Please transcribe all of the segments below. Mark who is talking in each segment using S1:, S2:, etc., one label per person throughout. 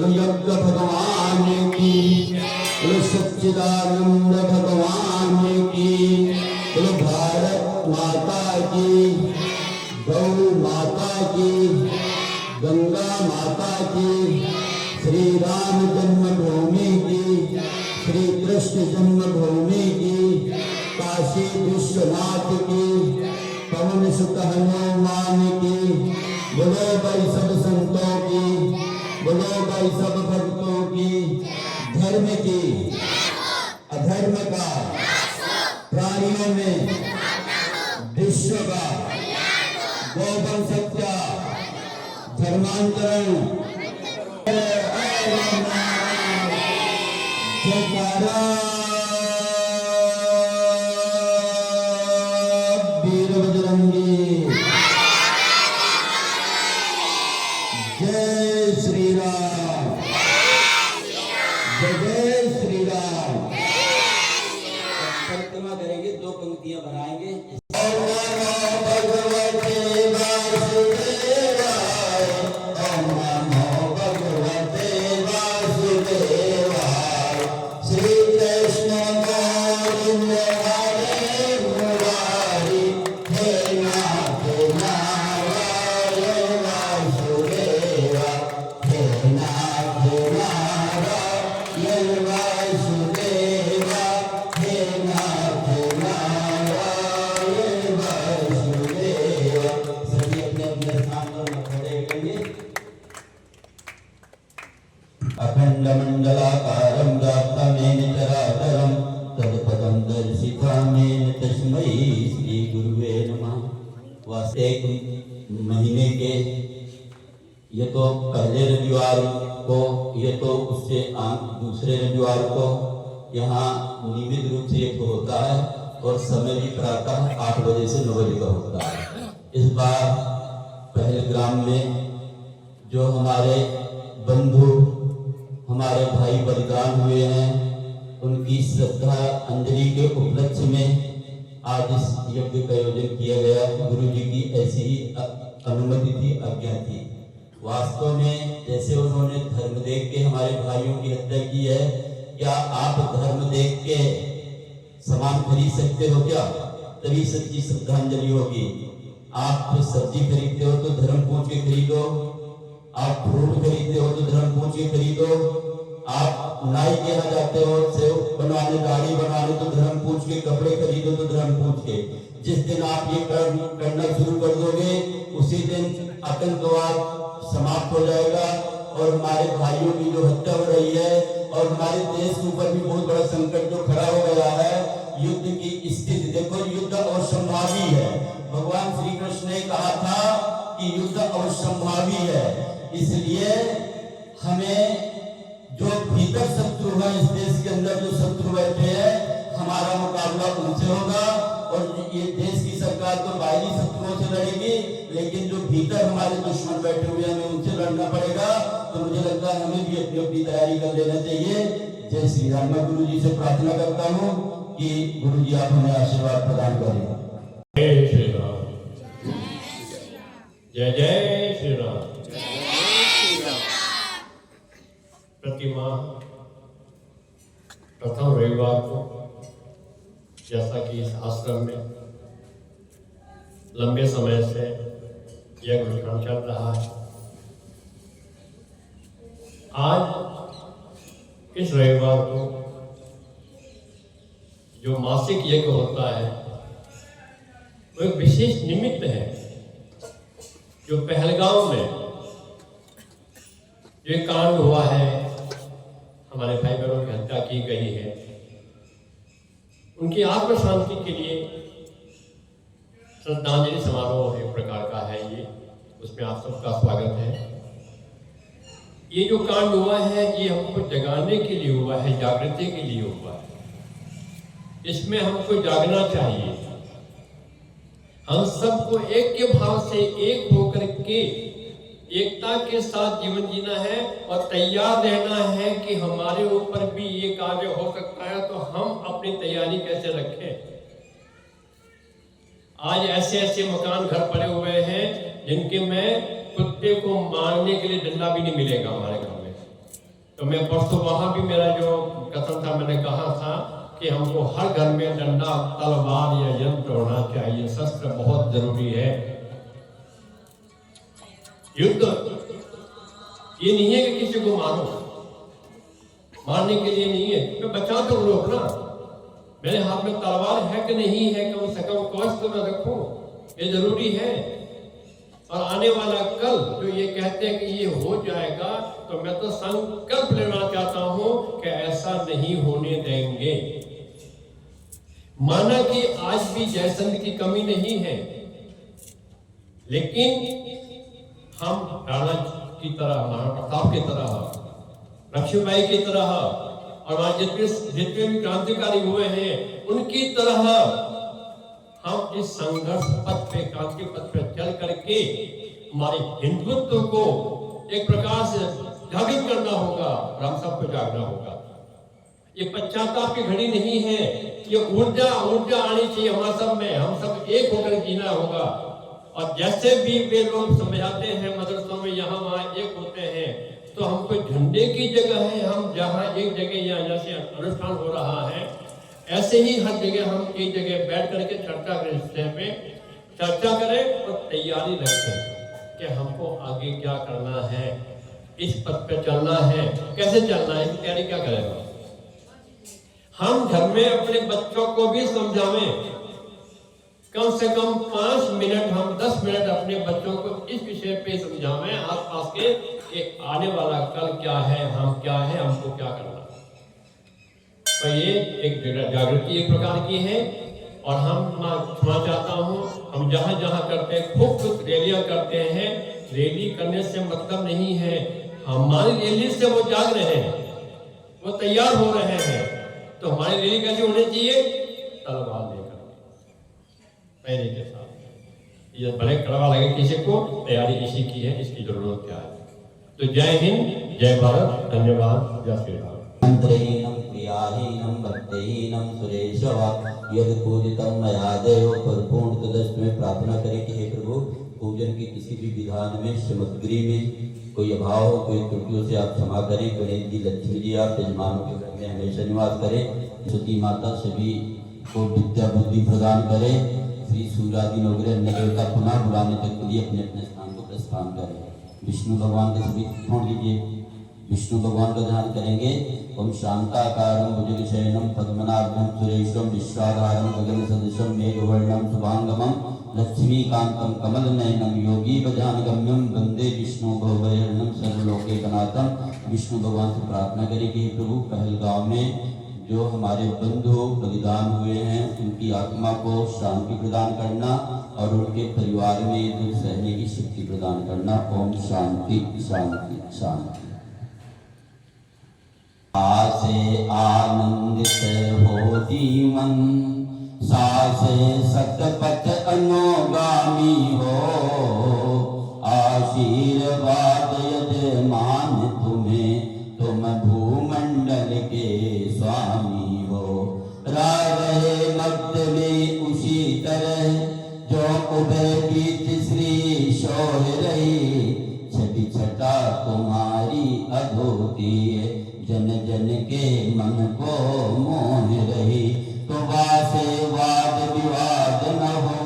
S1: यज्ञ भगवान की, सच्चिदानंद भगवान की, भारत माता की, गौ माता की, गंगा माता की, श्री राम जन्मभूमि की, श्री कृष्ण जन्मभूमि की, काशी विश्वनाथ की, पवन सुत हनुमान की, बोलो भाई सब संतों की, बोलो भाई सब भक्तों की, धर्म की, अधर्म का, प्राणियों में विश्व का, गोवंश सत्या, धर्मांतरण, जयकारा वीर बजरंगी, जय श्री राम, जय श्री राम। परिक्रमा करेंगे, 2 पंक्तियां बनाएंगे। अखंडमंडलाकारं व्याप्तमेन चराचरं तत्पदं दर्शितामेन तस्मै श्री गुरुवे नमः। वास्तव एक महीने के ये तो पहले रविवार को, ये तो उससे दूसरे रविवार को यहाँ नियमित रूप से एक होता है और समय भी प्रातः 8 बजे से 9 बजे का होता है। इस बार पहले ग्राम में जो हमारे बंधु, हमारे भाई बलिदान हुए हैं, उनकी श्रद्धा अंजलि के उपलक्ष्य में आज इस यज्ञ का आयोजन किया गया। गुरु जी की ऐसी ही अनुमति थी, आज्ञा थी। वास्तव में जैसे उन्होंने धर्म देख के हमारे भाइयों की हत्या की है, क्या आप धर्म देख के सामान खरीद सकते हो क्या? तभी सच्ची श्रद्धांजलि होगी। आप सब्जी खरीदते हो तो धर्म पूछ के खरीदो, आप फ्रूट खरीदते हो तो धर्म पूछ के खरीदो, आप नाई के यहाँ जाते हो सेव बनवाने, दाढ़ी बनवाने तो धर्म पूछ के, कपड़े खरीदो तो धर्म पूछ के। जिस दिन आप ये करना शुरू कर दोगे उसी दिन आतंकवाद समाप्त हो जाएगा और हमारे भाइयों की जो हत्या हो रही है और हमारे देश के ऊपर भी बहुत बड़ा संकट जो खड़ा हो गया है, युद्ध की स्थिति। देखो, युद्ध असंभावी है। भगवान श्री कृष्ण ने कहा था कि युद्ध असंभावी है, इसलिए हमें जो भीतर शत्रु है, इस देश के अंदर जो शत्रु बैठे हैं, हमारा मुकाबला उनसे होगा। और ये देश की सरकार तो बाहरी शत्रुओं से लड़ेगी, लेकिन जो भीतर हमारे दुश्मन बैठे हुए हैं, हमें उनसे लड़ना पड़ेगा। तो मुझे लगता है हमें भी अपनी अपनी तैयारी कर लेना चाहिए। जय श्री राम। मैं गुरु जी से प्रार्थना करता हूँ कि गुरु जी आप हमें आशीर्वाद प्रदान करें।
S2: जय श्री राम, जय जय श्री राम। प्रतिमा प्रथम रविवार को जैसा कि इस आश्रम में लंबे समय से यह अनुष्ठान चल रहा है, आज इस रविवार को जो मासिक यज्ञ होता है वो एक विशेष निमित्त है। जो पहलगांव में जो एक कांड हुआ है, हमारे भाई बहनों की हत्या की गई है, उनकी आत्म शांति के लिए श्रद्धांजलि समारोह एक प्रकार का है ये, उसमें आप सबका स्वागत है। ये जो कांड हुआ है ये हमको जगाने के लिए हुआ है, जागृति के लिए हुआ है। इसमें हमको जागना चाहिए, हम सबको एक के भाव से एक होकर के एकता के साथ जीवन जीना है और तैयार रहना है कि हमारे ऊपर भी ये कार्य हो सकता है, तो हम अपनी तैयारी कैसे रखें। आज ऐसे ऐसे मकान घर पड़े हुए हैं जिनके में कुत्ते को मारने के लिए डंडा भी नहीं मिलेगा हमारे घर में। तो मैं परसों वहां भी मेरा जो कथन था, मैंने कहा था कि हमको हर घर में डंडा, तलवार या यंत्र होना चाहिए, शस्त्र बहुत जरूरी है। युद्ध ये नहीं है कि किसी को मारो, मारने के लिए नहीं है, मैं बचा तो रोकना। मेरे हाथ में तलवार है कि नहीं है, कम से कम कवच तो मैं रखूं, ये जरूरी है। और आने वाला कल जो ये कहते हैं कि ये हो जाएगा, तो मैं तो संकल्प लेना चाहता हूं कि ऐसा नहीं होने देंगे। माना कि आज भी जयचंद की कमी नहीं है, लेकिन हम राणा की तरह, महाराणा प्रताप की तरह, लक्ष्मीबाई की तरह और वहां जितने भी क्रांतिकारी हुए हैं उनकी तरह हम इस संघर्ष पथ पे, क्रांति पथ पे चल करके हमारे हिंदुत्व को एक प्रकार से जागृत करना होगा और हम सबको जागना होगा। ये पश्चाताप की घड़ी नहीं है, ये ऊर्जा आनी चाहिए हमारा सब में, हम सब एक होकर जीना होगा। और जैसे भी वे लोग समझाते हैं मदरसों में, यहाँ वहाँ एक होते हैं, तो हमको झंडे की जगह है, हम जहाँ एक जगह यहाँ जैसे अनुष्ठान हो रहा है, ऐसे ही हर जगह हम एक जगह बैठ करके चर्चा करें, इस विषय पे चर्चा करें और तैयारी रखें कि हमको आगे क्या करना है, इस पथ पे चलना है, कैसे चलना है, इसकी तैयारी क्या करें। हम घर में अपने बच्चों को भी समझावें, कम से कम 5 मिनट, हम 10 मिनट अपने बच्चों को इस विषय पे समझावें आसपास के कि आने वाला कल क्या है, हम क्या है, हमको क्या करना। तो ये एक जागृति एक प्रकार की है। और हम क्षमा चाहता हूँ, हम जहाँ जहाँ करते हैं, खूब रैलियां करते हैं, रैली करने से मतलब नहीं है, हमारी रैली से वो जाग रहे हैं, वो तैयार हो रहे हैं। तो हमारी रैली कैसी होनी चाहिए, तलवार लेकर पैरे के साथ। ये भले कड़वा लगे किसी को, तैयारी इसी की है, इसकी जरूरत क्या है। तो जय हिंद, जय भारत, धन्यवाद, जय श्री राम।
S1: मंत्रहीनम क्रियाहीनम भक्तिहीनम सुरेशवा यद पूजितम मया देव परिपूर्ण तदस्तु में प्रार्थना करें कि हे प्रभु, पूजन की किसी भी विधान में, सामग्री में कोई अभाव हो, कोई त्रुटियों से आप क्षमा करें। गणेश जी, लक्ष्मी जी, आप यजमानों के घर में हमेशा निवास करें। सरस्वती माता सभी को विद्या बुद्धि प्रदान करें। श्री सूर्यादि नवग्रह अन्य देवता पुनः बुलाने तक के लिए अपने अपने स्थान को प्रस्थान करें। विष्णु भगवान के सभी छोड़ दीजिए, विष्णु भगवान का ध्यान करेंगे। ओम शांताकारं भुजगशयनं पद्मनाभं सुरेशं विश्वाधारं गगनसदृशं मेघवर्णं शुभांगमं लक्ष्मीकान्तं कमलनयनं योगीभजानगम्यं वंदे विष्णु भवभयहरणं सर्वलोकैकनाथं। विष्णु भगवान से प्रार्थना करें कि प्रभु, पहलगांव में जो हमारे बंधु बलिदान हुए हैं, उनकी आत्मा को शांति प्रदान करना और उनके परिवार में दुख सहने की शक्ति प्रदान करना। ओम शांति शांति शांति। आसे आनंदित हो जीवन, सासे सतपथ अनुगामी हो, आशीर्वाद यजमान तुम्हें, तुम भूमंडल के स्वामी हो। रहे मध्य में उसी तरह जो उभय बीच श्री शोर रही, छठी छटा तुम्हारी अधोती जन जन जन के मन को मोह रही। तो वासे वाद विवाद न हो,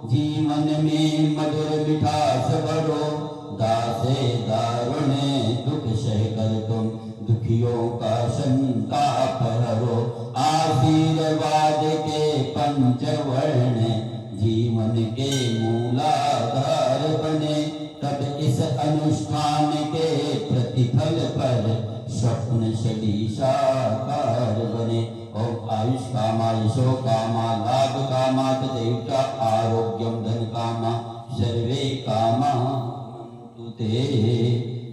S1: जीवन में मधुर मिठास बढ़ो। दासे दारुण दुख सह कर तुम दुखियों का संताप हरो। आशीर्वाद के पंचवर्ण जीवन के मूलाधार बने। तब इस अनुष्ठान के प्रतिफल पर स्वप्न सदी साकार बने। ओम आयुष कामा यशो कामा लाभ कामा तदेवता आरोग्यम धन कामा सर्वे कामा तुते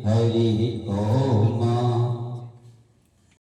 S1: हरि ओम।